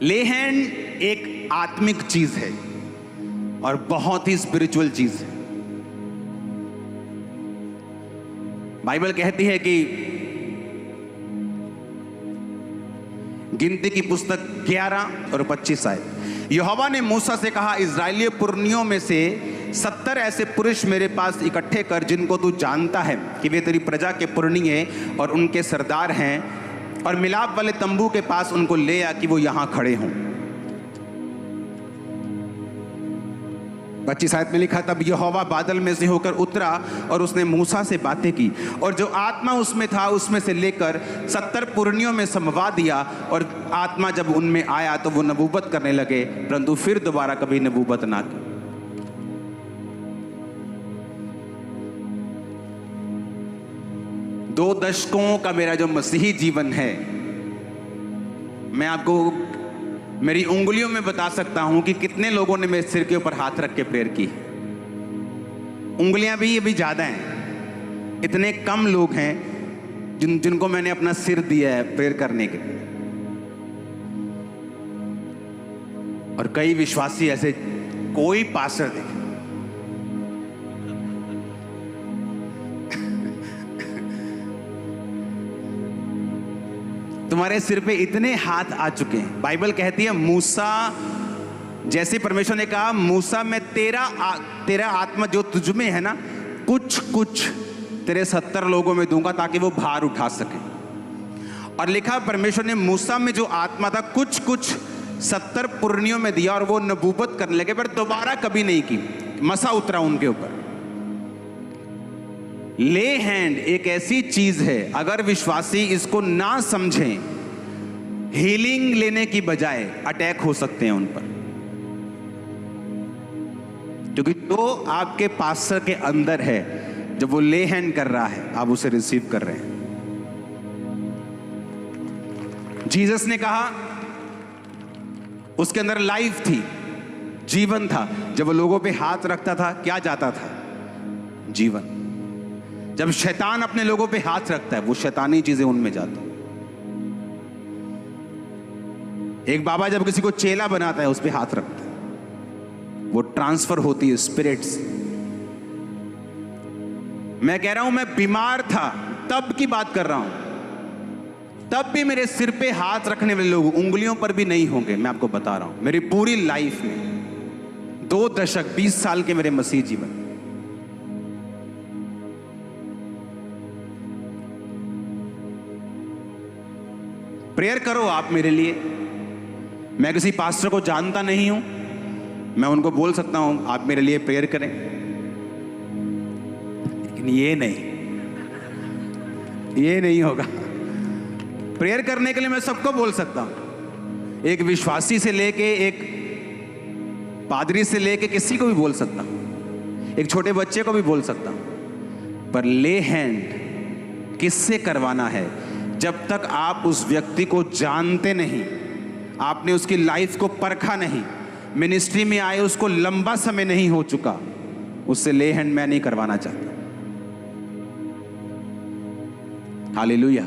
ले हैंड एक आत्मिक चीज है और बहुत ही स्पिरिचुअल चीज है। बाइबल कहती है कि गिनती की पुस्तक 11 और 25 आए, यहोवा ने मूसा से कहा, इस्राएली पुरनियों में से 70 ऐसे पुरुष मेरे पास इकट्ठे कर जिनको तू जानता है कि वे तेरी प्रजा के पुरनिये और उनके सरदार हैं, और मिलाप वाले तंबू के पास उनको ले आ कि वो यहां खड़े हों। 25 आयत में लिखा, तब यहोवा बादल में से होकर उतरा और उसने मूसा से बातें की, और जो आत्मा उसमें था उसमें से लेकर 70 पुरनियों में समवा दिया, और आत्मा जब उनमें आया तो वो नबूवत करने लगे, परंतु फिर दोबारा कभी नबूवत ना की। दो दशकों का मेरा जो मसीही जीवन है, मैं आपको मेरी उंगलियों में बता सकता हूं कि कितने लोगों ने मेरे सिर के ऊपर हाथ रख के प्रेयर की। उंगलियां भी अभी ज्यादा हैं, इतने कम लोग हैं जिनको मैंने अपना सिर दिया है प्रेयर करने के लिए। और कई विश्वासी ऐसे, कोई पास्टर देखे तुम्हारे सिर पे इतने हाथ आ चुके हैं। बाइबल कहती है मूसा, जैसे परमेश्वर ने कहा मूसा मैं तेरा आत्मा जो तुझ में है ना, कुछ कुछ तेरे 70 लोगों में दूंगा ताकि वो भार उठा सके। और लिखा परमेश्वर ने मूसा में जो आत्मा था कुछ कुछ 70 पुरनियों में दिया, और वो नबूवत करने लगे, पर दोबारा कभी नहीं की। मसा उतरा उनके ऊपर। ले हैंड एक ऐसी चीज है, अगर विश्वासी इसको ना समझें, हीलिंग लेने की बजाय अटैक हो सकते हैं उन पर, क्योंकि तो आपके पास्टर के अंदर है, जब वो ले हैंड कर रहा है आप उसे रिसीव कर रहे हैं। जीसस ने कहा उसके अंदर लाइफ थी, जीवन था। जब वो लोगों पे हाथ रखता था क्या जाता था? जीवन। जब शैतान अपने लोगों पे हाथ रखता है वो शैतानी चीजें उनमें जाती हैं। एक बाबा जब किसी को चेला बनाता है उस पे हाथ रखता है, वो ट्रांसफर होती है स्पिरिट्स। मैं कह रहा हूं, मैं बीमार था तब की बात कर रहा हूं, तब भी मेरे सिर पे हाथ रखने वाले लोग उंगलियों पर भी नहीं होंगे। मैं आपको बता रहा हूं, मेरी पूरी लाइफ में 2 दशक 20 साल के मेरे मसीह जीवन, प्रेयर करो आप मेरे लिए। मैं किसी पास्टर को जानता नहीं हूं, मैं उनको बोल सकता हूं आप मेरे लिए प्रेयर करें, लेकिन ये नहीं होगा। प्रेयर करने के लिए मैं सबको बोल सकता हूं, एक विश्वासी से लेके एक पादरी से लेके किसी को भी बोल सकता हूं, एक छोटे बच्चे को भी बोल सकता हूं, पर ले हैंड किससे करवाना है? जब तक आप उस व्यक्ति को जानते नहीं, आपने उसकी लाइफ को परखा नहीं, मिनिस्ट्री में आए उसको लंबा समय नहीं हो चुका, उससे ले हैंड मैं नहीं करवाना चाहता। हालेलुया।